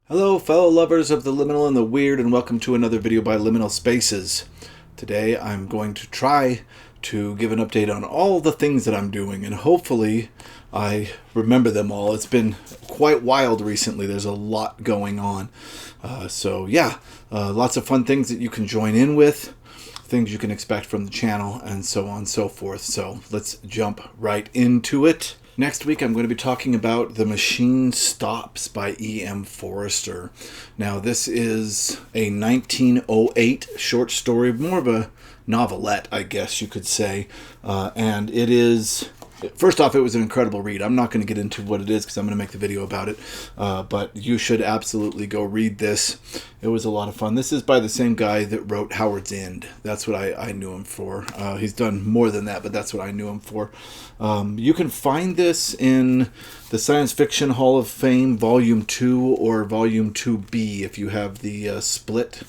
Hello, fellow lovers of the liminal and the weird, and welcome to another video by Liminal Spaces. Today I'm going to try to give an update on all the things that I'm doing, and hopefully I remember them all. It's been quite wild recently. There's a lot going on. Lots of fun things that you can join in with, things you can expect from the channel, and so on and so forth. So let's jump right into it. Next week, I'm going to be talking about The Machine Stops by E.M. Forrester. Now, this is a 1908 short story, more of a novelette, I guess you could say. And it is... First off, it was an incredible read. I'm not going to get into what it is because I'm going to make the video about it. But you should absolutely go read this. It was a lot of fun. This is by the same guy that wrote Howard's End. That's what I knew him for. He's done more than that, but that's what I knew him for. You can find this in the Science Fiction Hall of Fame, Volume 2 or Volume 2B if you have the split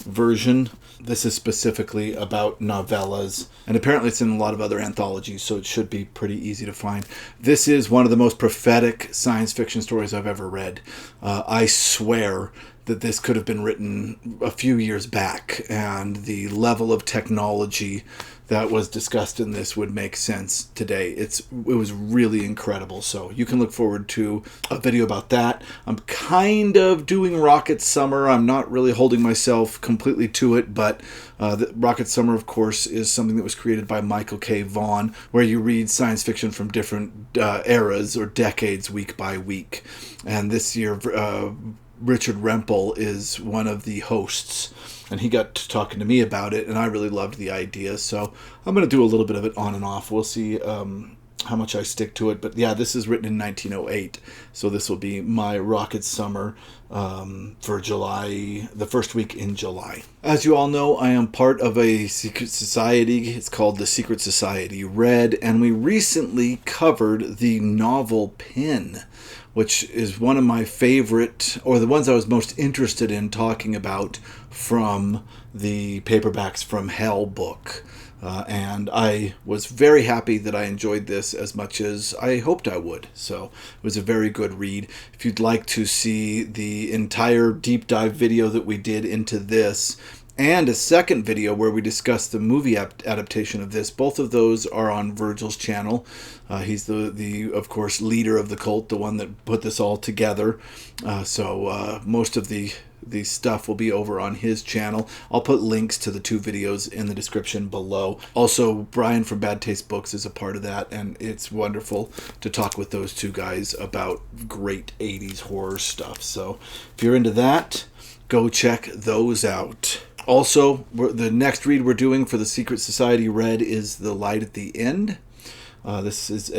version. This is specifically about novellas, and apparently it's in a lot of other anthologies, so it should be pretty easy to find. This is one of the most prophetic science fiction stories I've ever read. I swear that this could have been written a few years back, and the level of technology that was discussed in this would make sense today. It was really incredible, so you can look forward to a video about that. I'm kind of doing Rocket Summer. I'm not really holding myself completely to it, but Rocket Summer, of course, is something that was created by Michael K. Vaughan, where you read science fiction from different eras or decades week by week. And this year, Richard Rempel is one of the hosts, and he got to talking to me about it, and I really loved the idea, so I'm going to do a little bit of it on and off. We'll see how much I stick to it, but yeah, this is written in 1908, so this will be my Rocket Summer for July, the first week in July. As you all know, I am part of a secret society. It's called the Secret Society Red, and we recently covered the novel Pin, which is one of my favorite, or the ones I was most interested in talking about from the Paperbacks from Hell book. And I was very happy that I enjoyed this as much as I hoped I would. So it was a very good read. If you'd like to see the entire deep dive video that we did into this, and a second video where we discussed the movie adaptation of this, both of those are on Virgil's channel. He's the of course, leader of the cult, the one that put this all together. So most of the stuff will be over on his channel. I'll put links to the two videos in the description below. Also, Brian from Bad Taste Books is a part of that, and it's wonderful to talk with those two guys about great 80s horror stuff. So if you're into that, go check those out. Also, the next read we're doing for the Secret Society Red is The Light at the End. This is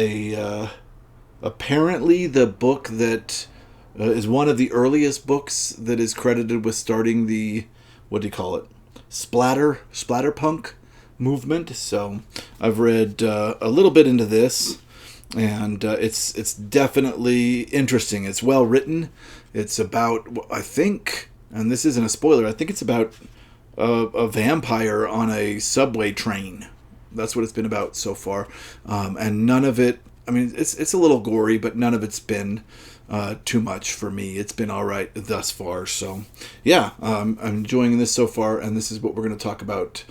apparently the book that is one of the earliest books that is credited with starting the, what do you call it, splatterpunk movement. So I've read a little bit into this, and it's definitely interesting. It's well written. It's about, I think, and this isn't a spoiler, I think it's about a vampire on a subway train. That's what it's been about so far. And none of it, I mean, it's a little gory, but none of it's been too much for me. It's been all right thus far. So yeah, I'm enjoying this so far, and this is what we're going to talk about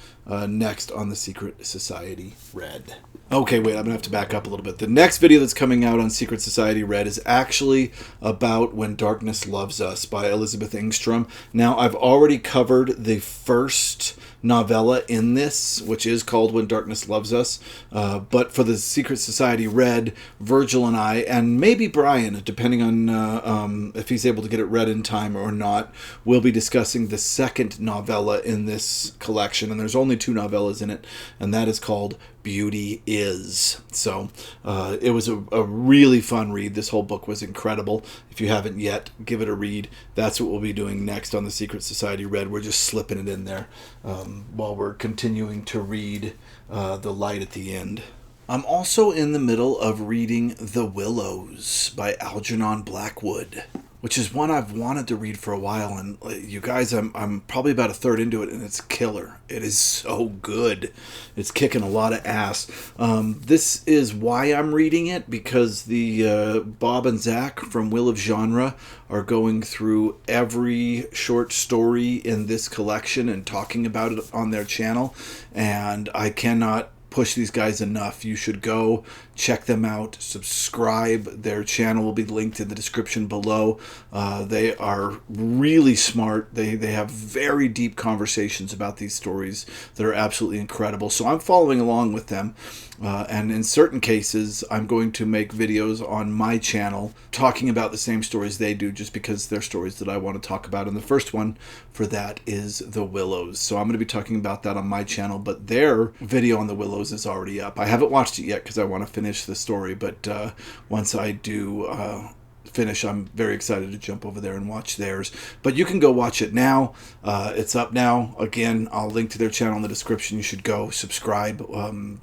next on the Secret Society Red. Okay, wait, I'm going to have to back up a little bit. The next video that's coming out on Secret Society Red is actually about When Darkness Loves Us by Elizabeth Engstrom. Now, I've already covered the first novella in this, which is called When Darkness Loves Us. But for the Secret Society Red, Virgil and I, and maybe Brian, depending on if he's able to get it read in time or not, will be discussing the second novella in this collection. And there's only two novellas in it, and that is called Beauty Is. So it was a really fun read. This whole book was incredible. If you haven't yet, give it a read. That's what we'll be doing next on the Secret Society Red. We're just slipping it in there while we're continuing to read The Light at the End. I'm also in the middle of reading The Willows by Algernon Blackwood. which is one I've wanted to read for a while. And you guys, I'm probably about a third into it, and it's killer. It is so good. It's kicking a lot of ass. This is why I'm reading it, because the Bob and Zach from Will of Genre are going through every short story in this collection and talking about it on their channel, and I cannot push these guys enough. You should go check them out, subscribe. Their channel will be linked in the description below. They are really smart. They have very deep conversations about these stories that are absolutely incredible. So I'm following along with them. And in certain cases, I'm going to make videos on my channel talking about the same stories they do, just because they're stories that I want to talk about. And the first one for that is The Willows. So I'm going to be talking about that on my channel, but their video on The Willows is already up. I haven't watched it yet because I want to finish the story, but once I do finish, I'm very excited to jump over there and watch theirs. But you can go watch it now. It's up now. Again, I'll link to their channel in the description. You should go subscribe.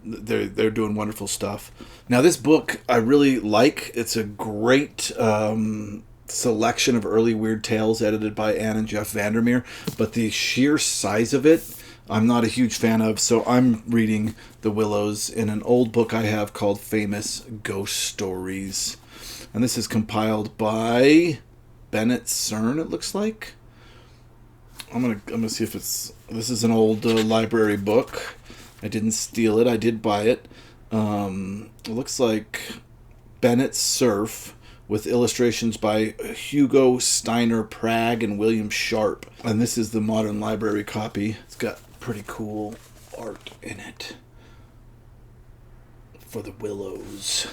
They're doing wonderful stuff. Now, this book I really like. It's a great selection of early weird tales edited by Anne and Jeff Vandermeer, but the sheer size of it I'm not a huge fan of, so I'm reading The Willows in an old book I have called Famous Ghost Stories. And this is compiled by Bennett Cern, it looks like. I'm gonna see if it's... This is an old library book. I didn't steal it, I did buy it. It looks like Bennett Cerf, with illustrations by Hugo Steiner Pragg and William Sharp. And this is the modern library copy. It's got pretty cool art in it for The Willows.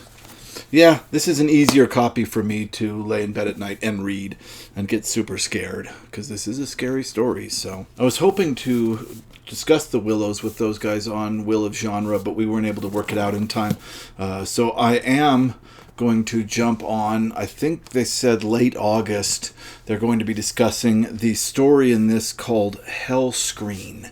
Yeah, this is an easier copy for me to lay in bed at night and read and get super scared, because this is a scary story. So I was hoping to discuss The Willows with those guys on Will of Genre, but we weren't able to work it out in time. So I am going to jump on, I think they said late August, they're going to be discussing the story in this called Hell Screen.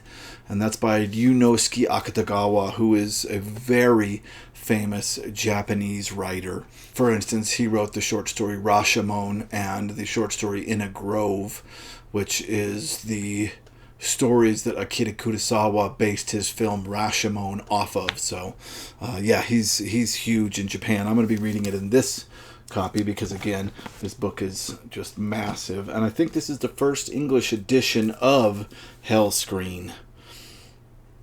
And that's by Yunosuke Akutagawa, who is a very famous Japanese writer. For instance, he wrote the short story Rashomon and the short story In a Grove, which is the stories that Akira Kurosawa based his film Rashomon off of. So, yeah, he's huge in Japan. I'm going to be reading it in this copy because, again, this book is just massive. And I think this is the first English edition of Hell Screen.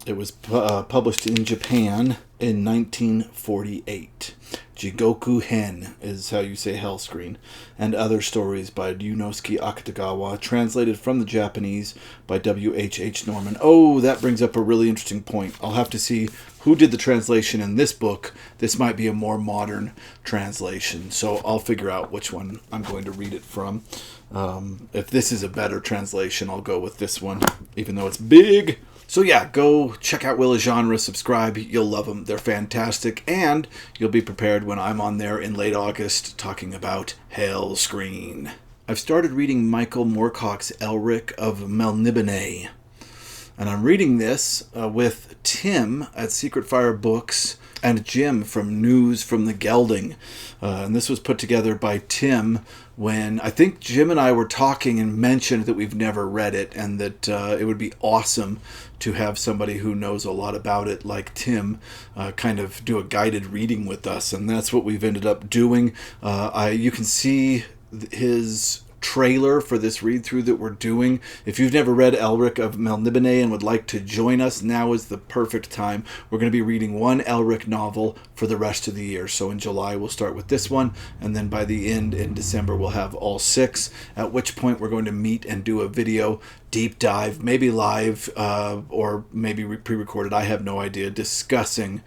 It was published in Japan in 1948. Jigoku Hen is how you say Hell Screen, and other stories by Yunosuke Akutagawa, translated from the Japanese by W.H.H. Norman. Oh, that brings up a really interesting point. I'll have to see who did the translation in this book. This might be a more modern translation, so I'll figure out which one I'm going to read it from. If this is a better translation, I'll go with this one, even though it's big. So yeah, go check out Will of Genre, subscribe, you'll love them, they're fantastic, and you'll be prepared when I'm on there in late August talking about Hell Screen. I've started reading Michael Moorcock's Elric of Melnibone, and I'm reading this with Tim at Secret Fire Books and Jim from News from the Gelding. And this was put together by Tim when I think Jim and I were talking and mentioned that we've never read it, and that it would be awesome to have somebody who knows a lot about it like Tim kind of do a guided reading with us, and that's what we've ended up doing. You can see his trailer for this read through that we're doing. If you've never read Elric of Melnibone and would like to join us, now is the perfect time. We're going to be reading one Elric novel for the rest of the year. So in July we'll start with this one, and then by the end in December we'll have all 6, at which point we're going to meet and do a video deep dive, maybe live or maybe pre-recorded, I have no idea, discussing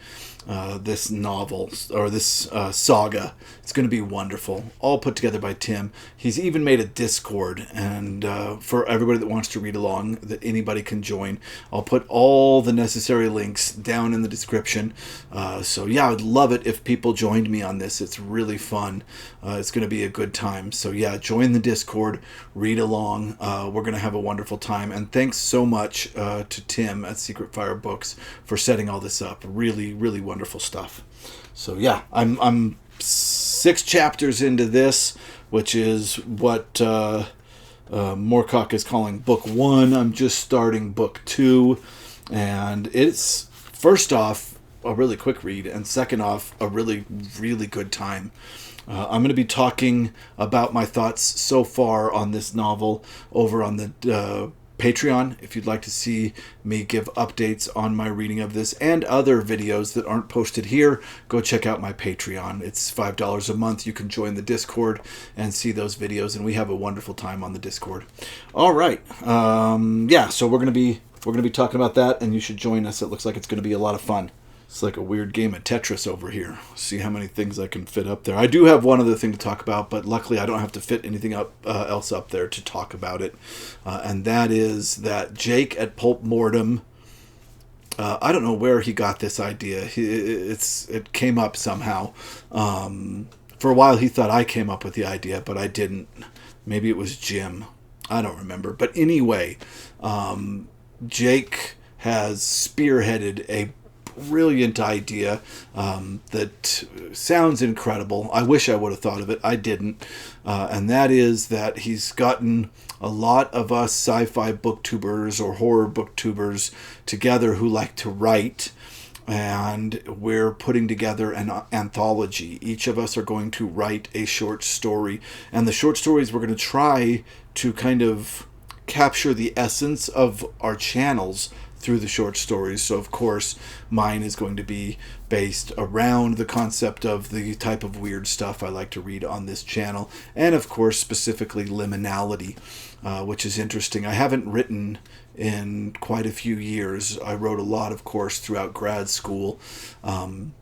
this novel or this saga. It's going to be wonderful, all put together by Tim. He's even made a Discord, and for everybody that wants to read along, that anybody can join. I'll put all the necessary links down in the description. So yeah, I'd love it if people joined me on this. It's really fun. It's going to be a good time. So yeah, join the Discord, read along. We're going to have a wonderful time, and thanks so much to Tim at Secret Fire Books for setting all this up. Really, really wonderful stuff. So yeah, I'm 6 chapters into this. which is what Moorcock is calling book 1. I'm just starting book 2, and it's, first off, a really quick read, and second off, a really, really good time. I'm going to be talking about my thoughts so far on this novel over on the Patreon. If you'd like to see me give updates on my reading of this and other videos that aren't posted here, go check out my Patreon. It's $5 a month. You can join the Discord and see those videos, and we have a wonderful time on the Discord. All right. Yeah, so we're going to be talking about that, and you should join us. It looks like it's going to be a lot of fun. It's like a weird game of Tetris over here. See how many things I can fit up there. I do have one other thing to talk about, but luckily I don't have to fit anything else up there to talk about it. And that is that Jake at Pulp Mortem, I don't know where he got this idea. It came up somehow. For a while he thought I came up with the idea, but I didn't. Maybe it was Jim. I don't remember. But anyway, Jake has spearheaded a brilliant idea that sounds incredible. I wish I would have thought of it. I didn't. And that is that he's gotten a lot of us sci-fi booktubers or horror booktubers together who like to write, and we're putting together an anthology. Each of us are going to write a short story, and the short stories we're going to try to kind of capture the essence of our channels through the short stories. So of course mine is going to be based around the concept of the type of weird stuff I like to read on this channel, and of course specifically liminality, which is interesting. I haven't written in quite a few years. I wrote a lot, of course, throughout grad school, and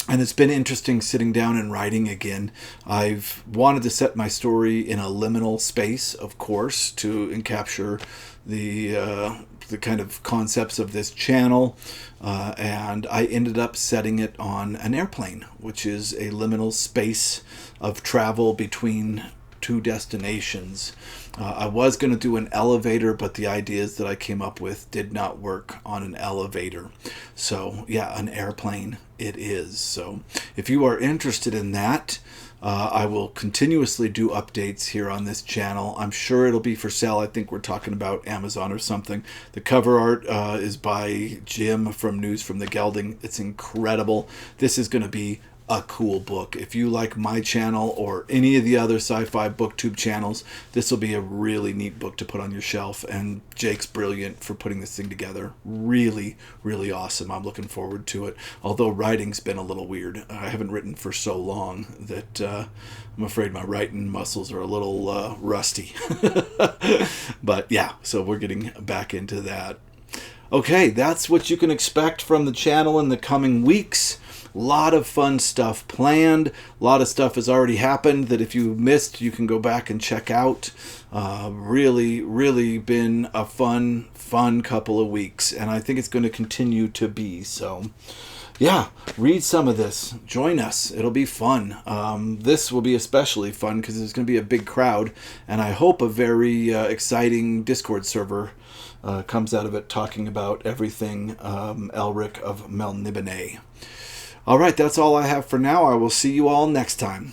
it's been interesting sitting down and writing again. I've wanted to set my story in a liminal space, of course, to capture the kind of concepts of this channel, and I ended up setting it on an airplane, which is a liminal space of travel between two destinations. I was going to do an elevator, but the ideas that I came up with did not work on an elevator. So yeah, an airplane it is. So if you are interested in that, I will continuously do updates here on this channel. I'm sure it'll be for sale. I think we're talking about Amazon or something. The cover art is by Jim from News from the Gelding. It's incredible. This is going to be a cool book. If you like my channel or any of the other sci-fi booktube channels, this will be a really neat book to put on your shelf, and Jake's brilliant for putting this thing together. Really, really awesome. I'm looking forward to it, although writing's been a little weird. I haven't written for so long that I'm afraid my writing muscles are a little rusty. But yeah, so we're getting back into that. Okay, that's what you can expect from the channel in the coming weeks. A lot of fun stuff planned. A lot of stuff has already happened that if you missed, you can go back and check out. Really, really been a fun couple of weeks, and I think it's going to continue to be. So yeah, read some of this. Join us. It'll be fun. This will be especially fun because there's going to be a big crowd, and I hope a very exciting Discord server comes out of it talking about everything Elric of Melnibone. All right, that's all I have for now. I will see you all next time.